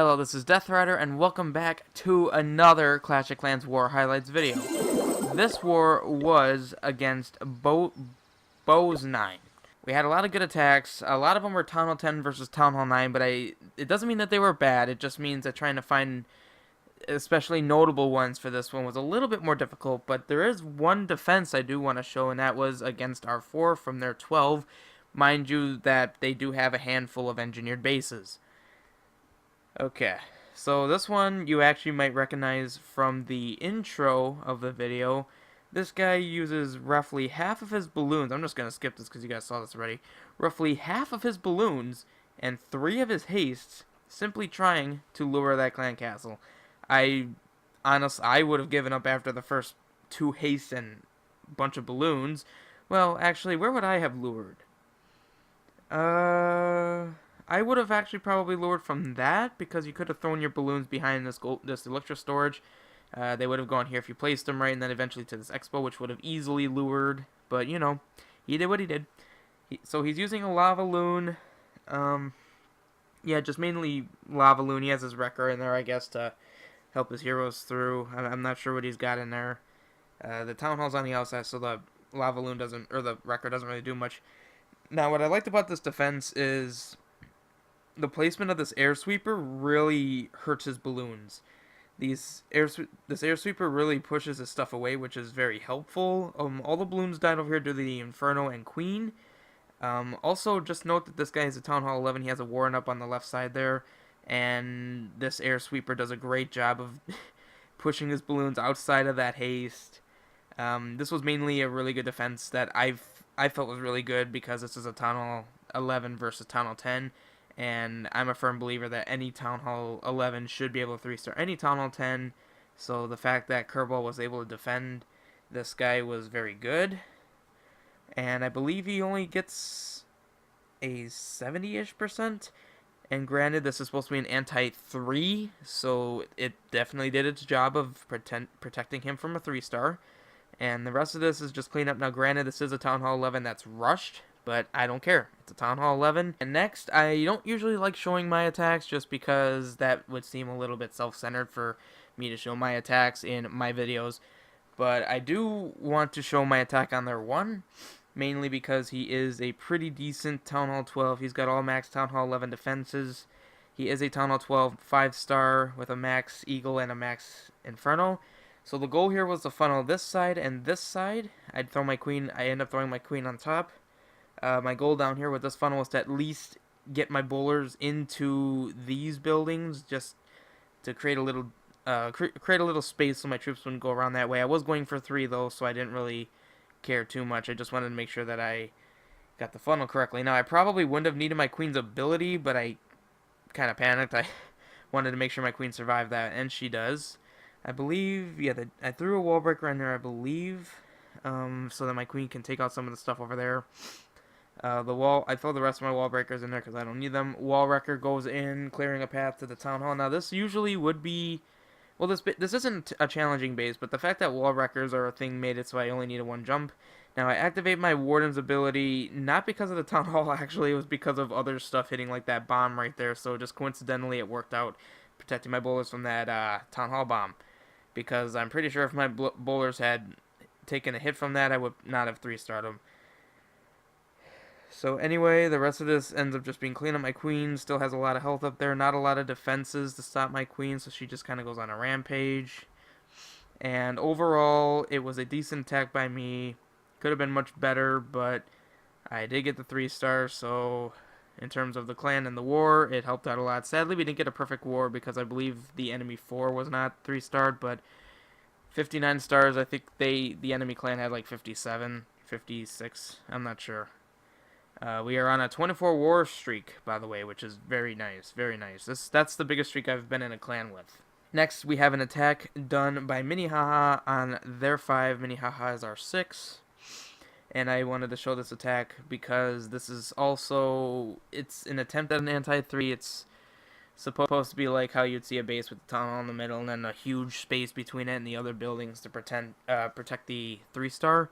Hello, this is Death Rider, and welcome back to another Clash of Clans War Highlights video. This war was against Bosnien. We had a lot of good attacks. A lot of them were Town Hall 10 versus Town Hall 9, but it doesn't mean that they were bad. It just means that trying to find especially notable ones for this one was a little bit more difficult, but there is one defense I do want to show, and that was against our 4 from their 12. Mind you that they do have a handful of engineered bases. Okay, so this one you actually might recognize from the intro of the video. This guy uses roughly half of his balloons. I'm just going to skip this because you guys saw this already. Roughly half of his balloons and 3 of his hastes simply trying to lure that clan castle. I would have given up after the first 2 hastes and bunch of balloons. Well, actually, where would I have lured? I would have actually probably lured from that, because you could have thrown your balloons behind this Electro storage. They would have gone here if you placed them right, and then eventually to this Expo, which would have easily lured. But, you know, he did what he did. So he's using a Lava Loon. Yeah, just mainly Lava Loon. He has his Wrecker in there, I guess, to help his heroes through. I'm not sure what he's got in there. The Town Hall's on the outside, so the Lava Loon doesn't, or the Wrecker doesn't really do much. Now, what I liked about this defense is the placement of this air sweeper really hurts his balloons. This air sweeper really pushes his stuff away, which is very helpful. All the balloons died over here due to the Inferno and Queen. Also, just note that this guy is a Town Hall 11. He has a Warren up on the left side there, and this air sweeper does a great job of pushing his balloons outside of that haste. This was mainly a really good defense that I felt was really good, because this is a Town Hall 11 versus Town Hall 10. And I'm a firm believer that any Town Hall 11 should be able to 3-star any Town Hall 10. So the fact that Kerbal was able to defend this guy was very good. And I believe he only gets a 70-ish%. And granted, this is supposed to be an anti-3, so it definitely did its job of protecting him from a 3-star. And the rest of this is just cleanup. Now, granted, this is a Town Hall 11 that's rushed, but I don't care. It's a Town Hall 11. And next, I don't usually like showing my attacks, just because that would seem a little bit self-centered for me to show my attacks in my videos. But I do want to show my attack on their 1, mainly because he is a pretty decent Town Hall 12. He's got all max Town Hall 11 defenses. He is a Town Hall 12 5-star with a max Eagle and a max Inferno. So the goal here was to funnel this side and this side. I'd throw my queen. I end up throwing my queen on top. My goal down here with this funnel was to at least get my bowlers into these buildings, just to create a little space so my troops wouldn't go around that way. I was going for 3 though, so I didn't really care too much. I just wanted to make sure that I got the funnel correctly. Now, I probably wouldn't have needed my queen's ability, but I kind of panicked. I wanted to make sure my queen survived that, and she does. I believe, yeah, I threw a wall breaker in there, I believe, so that my queen can take out some of the stuff over there. I throw the rest of my wall breakers in there because I don't need them. Wall wrecker goes in, clearing a path to the Town Hall. Now, this usually would be, well, this isn't a challenging base, but the fact that wall wreckers are a thing made it so I only needed 1 jump. Now, I activate my Warden's ability, not because of the Town Hall, actually. It was because of other stuff hitting, like that bomb right there. So, just coincidentally, it worked out, protecting my bowlers from that Town Hall bomb. Because I'm pretty sure if my bowlers had taken a hit from that, I would not have 3-starred them. So anyway, the rest of this ends up just being clean up. My queen still has a lot of health up there. Not a lot of defenses to stop my queen, so she just kind of goes on a rampage. And overall, it was a decent attack by me. Could have been much better, but I did get the 3-star, so in terms of the clan and the war, it helped out a lot. Sadly, we didn't get a perfect war because I believe the enemy 4 was not 3-starred, but 59 stars, I think the enemy clan had like 57, 56, I'm not sure. We are on a 24 war streak, by the way, which is very nice, very nice. That's the biggest streak I've been in a clan with. Next, we have an attack done by Minnehaha on their 5. Minnehaha is our 6. And I wanted to show this attack because this is also, it's an attempt at an anti-3. It's supposed to be like how you'd see a base with the Town Hall in the middle and then a huge space between it and the other buildings to protect the 3-star.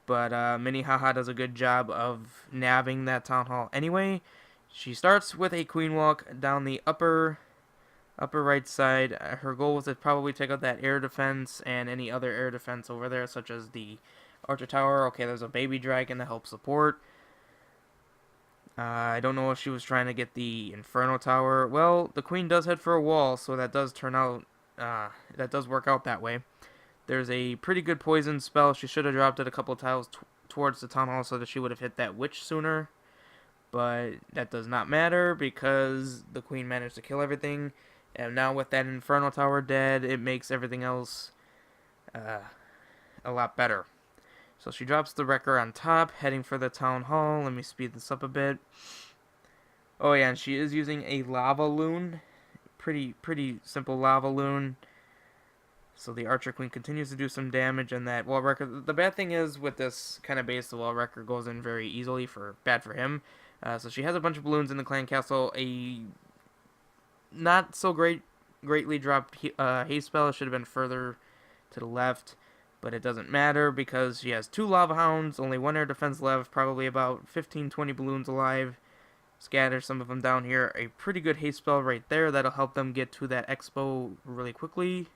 But Minnehaha does a good job of nabbing that Town Hall anyway. She starts with a queen walk down the upper Upper right side, her goal was to probably take out that air defense and any other air defense over there, such as the Archer Tower. Okay, there's a baby dragon to help support. I don't know if she was trying to get the Inferno Tower. Well, the Queen does head for a wall, so that does turn out, that does work out that way. There's a pretty good poison spell. She should have dropped it a couple tiles towards the Town Hall so that she would have hit that witch sooner. But that does not matter because the Queen managed to kill everything. And now with that Inferno Tower dead, it makes everything else a lot better. So she drops the Wrecker on top, heading for the Town Hall. Let me speed this up a bit. Oh yeah, and she is using a Lava Loon. Pretty simple Lava Loon. So the Archer Queen continues to do some damage, and that Wall Wrecker. The bad thing is with this kind of base, the Wall Wrecker goes in very easily bad for him. So she has a bunch of balloons in the clan castle. A not so greatly dropped haste spell should have been further to the left, but it doesn't matter because she has 2 Lava Hounds, only 1 air defense left, probably about 15-20 balloons alive. Scatter some of them down here. A pretty good haste spell right there that'll help them get to that expo really quickly.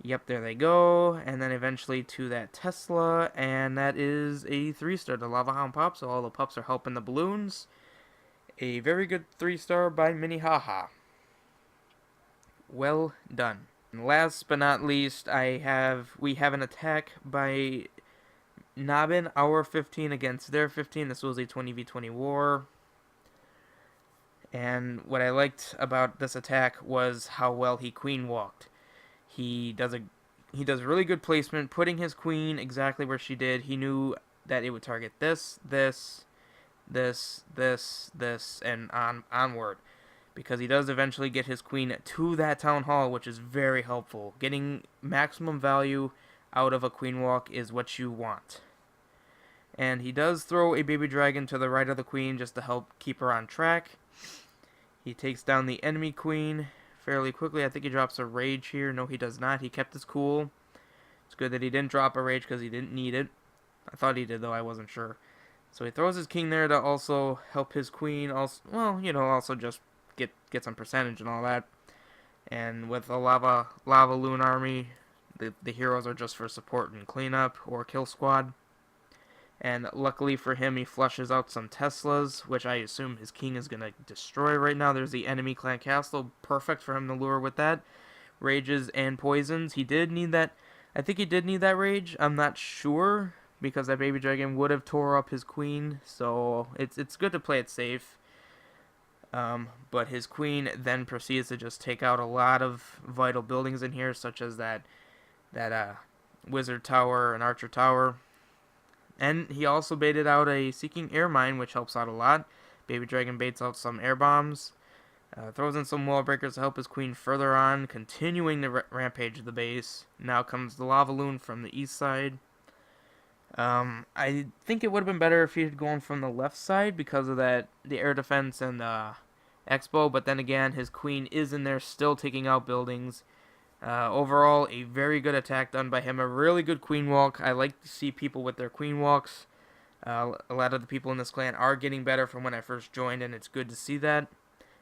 Yep, there they go. And then eventually to that Tesla, and that is a 3-star. The Lava Hound Pop, so all the pups are helping the balloons. A very good 3-star by Minnehaha. Well done. And last but not least, we have an attack by Nabin, our 15 against their 15. This was a 20v20 war. And what I liked about this attack was how well he queen walked. He does really good placement, putting his queen exactly where she did. He knew that it would target this, and onward. Because he does eventually get his queen to that town hall, which is very helpful. Getting maximum value out of a queen walk is what you want. And he does throw a baby dragon to the right of the queen just to help keep her on track. He takes down the enemy queen fairly quickly. I think he drops a rage here. No, he does not. He kept his cool. It's good that he didn't drop a rage because he didn't need it. I thought he did, though. I wasn't sure. So he throws his king there to also help his queen. Also, well, also just get some percentage and all that. And with a lava loon army, the heroes are just for support and cleanup or kill squad. And luckily for him, he flushes out some Teslas, which I assume his king is going to destroy right now. There's the enemy clan castle. Perfect for him to lure with that. Rages and poisons. He did need that. I think he did need that rage. I'm not sure, because that baby dragon would have tore up his queen. So it's good to play it safe. But his queen then proceeds to just take out a lot of vital buildings in here, such as that wizard tower and archer tower. And he also baited out a Seeking Air Mine, which helps out a lot. Baby Dragon baits out some air bombs. Throws in some wall breakers to help his queen further on, continuing the rampage of the base. Now comes the Lava Loon from the east side. I think it would have been better if he had gone from the left side because of the air defense and the expo. But then again, his queen is in there still taking out buildings. Overall, a very good attack done by him. A really good queen walk. I like to see people with their queen walks. A lot of the people in this clan are getting better from when I first joined, and it's good to see that.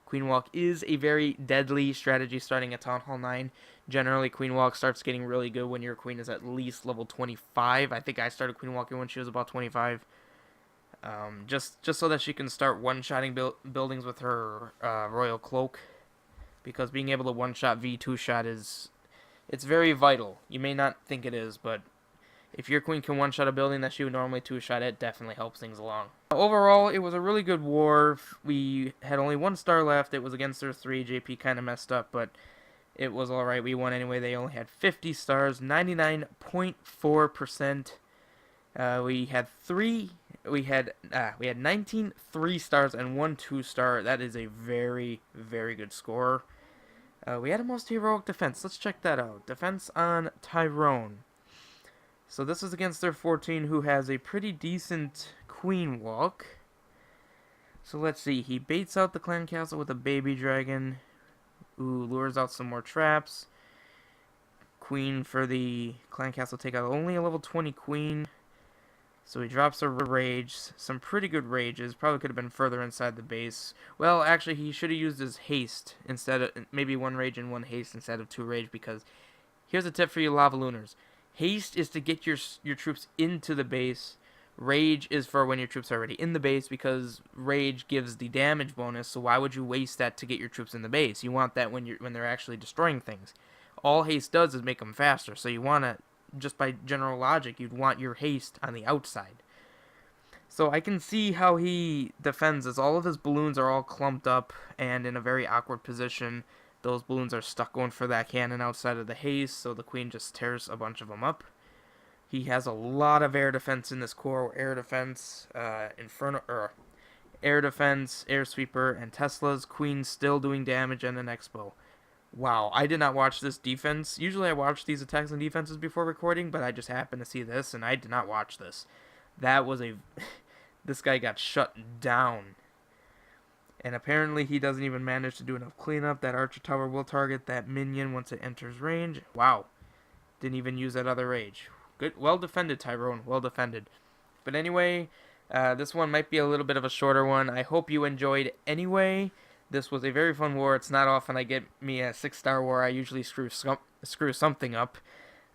Queen walk is a very deadly strategy starting at Town Hall 9. Generally, queen walk starts getting really good when your queen is at least level 25. I think I started queen walking when she was about 25. Just so that she can start one-shotting buildings with her royal cloak. Because being able to one-shot V2 shot it's very vital. You may not think it is, but if your queen can one-shot a building that she would normally two-shot, it definitely helps things along. Overall, it was a really good war. We had only 1 star left. It was against their 3. JP kind of messed up, but it was alright. We won anyway. They only had 50 stars, 99.4%. We had 19 3-stars and 1 2-star. That is a very, very good score. We had a most heroic defense. Let's check that out. Defense on Tyrone. So this is against their 14, who has a pretty decent queen walk. So let's see. He baits out the clan castle with a baby dragon. Ooh, lures out some more traps. Queen for the clan castle take out only a level 20 queen. So he drops a rage, some pretty good rages. Probably could have been further inside the base. Well, actually, he should have used his haste instead of maybe one rage and one haste instead of two rage. Because here's a tip for you lava lunars: haste is to get your troops into the base. Rage is for when your troops are already in the base, because rage gives the damage bonus. So why would you waste that to get your troops in the base? You want that when they're actually destroying things. All haste does is make them faster. So you want to, just by general logic, you'd want your haste on the outside. So I can see how he defends as all of his balloons are all clumped up and in a very awkward position. Those balloons are stuck going for that cannon outside of the haste, so the queen just tears a bunch of them up. He has a lot of air defense in this core. Air defense, air defense, air sweeper, and Tesla's. Queen still doing damage and an expo. Wow, I did not watch this defense. Usually I watch these attacks and defenses before recording, but I just happened to see this, and I did not watch this. That was a... This guy got shut down. And apparently he doesn't even manage to do enough cleanup. That archer tower will target that minion once it enters range. Wow. Didn't even use that other rage. Good, well defended, Tyrone. Well defended. But anyway, this one might be a little bit of a shorter one. I hope you enjoyed anyway. This was a very fun war. It's not often I get me a 6-star war. I usually screw something up.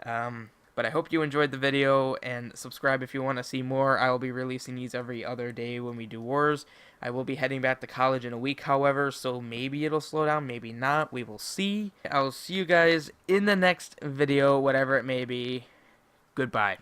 But I hope you enjoyed the video, and subscribe if you want to see more. I will be releasing these every other day when we do wars. I will be heading back to college in a week, however, so maybe it'll slow down, maybe not. We will see. I will see you guys in the next video, whatever it may be. Goodbye.